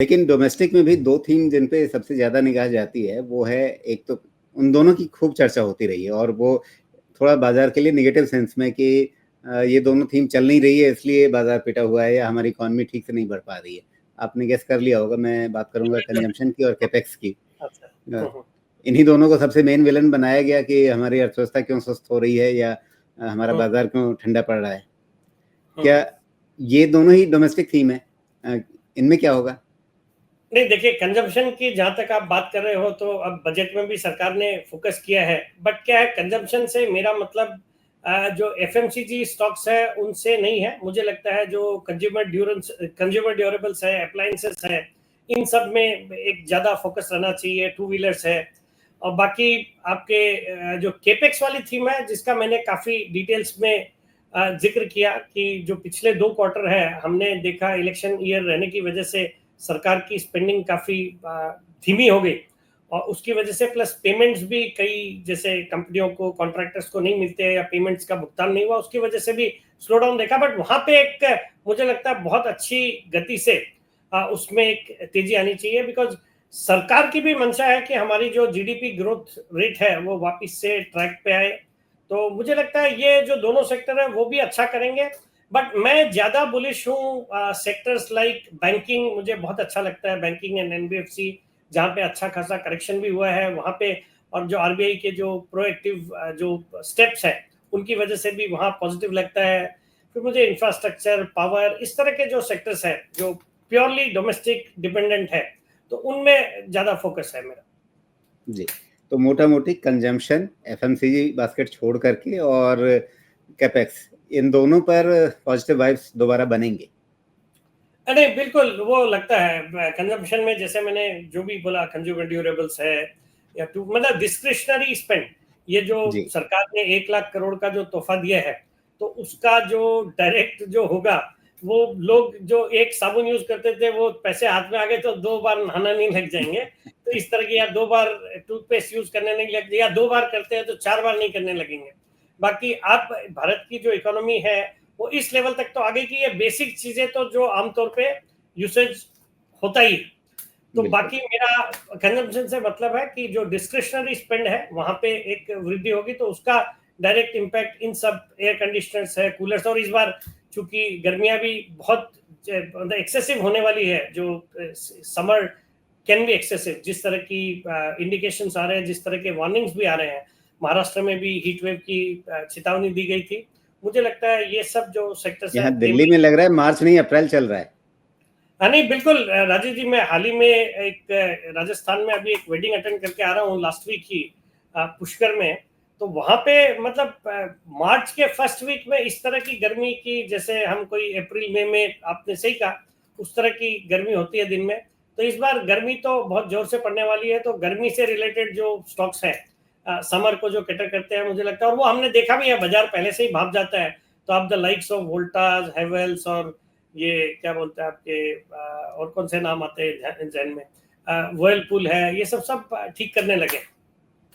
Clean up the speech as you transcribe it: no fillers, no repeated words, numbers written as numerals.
लेकिन डोमेस्टिक में भी 2 थीम जिन पे सबसे ज़्यादा निगाह जाती है, वो है, एक तो उन दोनों की खूब चर्चा होती रही है और वो थोड़ा बाज़ार के लिए नेगेटिव सेंस में कि ये दोनों थीम चल नहीं रही है इसलिए बाज़ार पिटा हुआ है या हमारी इकॉनमी ठीक से नहीं बढ़ पा रही है। आपने गेस कर लिया होगा, मैं बात करूँगा कंजम्पशन की और कैपेक्स की। अच्छा। इन्हीं दोनों को सबसे मेन विलन बनाया गया कि हमारी अर्थव्यवस्था क्यों सुस्त हो रही है या हमारा बाज़ार क्यों ठंडा पड़ रहा है। क्या ये दोनों ही डोमेस्टिक थीम है? इनमें क्या होगा? नहीं, देखिए, कंजम्पशन की जहां तक आप बात कर रहे हो तो अब बजट में भी सरकार ने फोकस किया है, बट क्या है, कंजम्पशन से मेरा मतलब जो एफएमसीजी स्टॉक्स है उनसे नहीं है। मुझे लगता है जो कंज्यूमर ड्यूरेबल्स है, अप्लायंसेस है, इन सब में एक ज्यादा फोकस रहना चाहिए। टू व्हीलर्स है, और बाकी आपके जो केपेक्स वाली थीम है, जिसका मैंने काफी डिटेल्स में जिक्र किया कि जो पिछले 2 क्वार्टर है, हमने देखा इलेक्शन ईयर रहने की वजह से सरकार की स्पेंडिंग काफी धीमी हो गई, और उसकी वजह से प्लस पेमेंट्स भी कई जैसे कंपनियों को, कॉन्ट्रैक्टर्स को नहीं मिलते हैं या पेमेंट्स का भुगतान नहीं हुआ, उसकी वजह से भी स्लो डाउन देखा। बट वहां पे एक मुझे लगता है बहुत अच्छी गति से उसमें एक तेजी आनी चाहिए, बिकॉज सरकार की भी मंशा है कि हमारी जो जीडीपी ग्रोथ रेट है वो वापस से ट्रैक पे आए। तो मुझे लगता है ये जो दोनों सेक्टर है वो भी अच्छा करेंगे। बट मैं ज्यादा बुलिश हूँ सेक्टर्स लाइक बैंकिंग, मुझे बहुत अच्छा लगता है बैंकिंग एंड एनबीएफसी, जहाँ पे अच्छा खासा करेक्शन भी हुआ है वहाँ पे, और जो आरबीआई के जो प्रोएक्टिव जो स्टेप्स है उनकी वजह से भी वहाँ पॉजिटिव लगता है। फिर मुझे इंफ्रास्ट्रक्चर, पावर, इस तरह के जो सेक्टर्स है जो प्योरली डोमेस्टिक डिपेंडेंट है, तो उनमें ज्यादा फोकस है मेरा। जी, तो मोटा-मोटी कंजम्पशन, एफएमसीजी बास्केट छोड़ करके और कैपेक्स, इन दोनों पर पॉजिटिव वाइब्स दोबारा बनेंगे। अरे बिल्कुल, वो लगता है कंजम्पशन में, जैसे मैंने जो भी बोला, कंज्यूमर ड्यूरेबल्स है या टू मतलब डिस्क्रिशनरी स्पेंड, ये जो जी। सरकार ने 1 लाख करोड़ का जो तोहफा दिया है, तो उसका जो डायरेक्ट जो होगा, वो लोग जो एक साबुन यूज करते थे वो पैसे हाथ में आ गए तो 2 बार नहाना नहीं लग जाएंगे, तो इस तरह की, या 2 बार टूथपेस्ट यूज करने नहीं लग, या 2 बार करते हैं तो 4 बार नहीं करने लगेंगे। बाकी आप भारत की जो इकोनॉमी है वो इस लेवल तक तो आगे की, ये बेसिक चीजें तो जो आमतौर पे यूसेज होता ही। तो बाकी मेरा कंजम्पशन से मतलब है कि जो डिस्क्रिशनरी स्पेंड है वहां पे एक वृद्धि होगी, तो उसका डायरेक्ट इम्पैक्ट इन सब एयर कंडीशनर्स है, कूलर्स, और इस बार चूंकि गर्मियां भी बहुत एक्सेसिव होने वाली है, जो समर कैन बी एक्सेसिव, जिस तरह की इंडिकेशंस आ रहे हैं, जिस तरह के वार्निंग्स भी आ रहे हैं, महाराष्ट्र में भी हीट वेव की चेतावनी दी गई थी। मुझे लगता है ये सब जो सेक्टर्स यहाँ हैं, दिल्ली में लग रहा है मार्च नहीं अप्रैल चल रहा है। हाँ नहीं बिल्कुल राजीव जी, मैं हाल ही में एक राजस्थान में अभी एक वेडिंग अटेंड करके आ रहा हूँ लास्ट वीक ही, पुष्कर में। तो वहां पे मतलब मार्च के फर्स्ट वीक में इस तरह की गर्मी की, जैसे हम कोई अप्रैल मई में, आपने सही कहा, उस तरह की गर्मी होती है दिन में। तो इस बार गर्मी तो बहुत जोर से पड़ने वाली है, तो गर्मी से रिलेटेड जो स्टॉक्स हैं समर को जो कैटर करते हैं, मुझे लगता है, और वो हमने देखा भी है, बाजार पहले से ही भाप जाता है। तो आप the likes of Voltas, Havells, और ये क्या बोलते हैं आपके और कौन से नाम आते हैं जहन में, वर्लपूल है, ये सब ठीक करने लगे।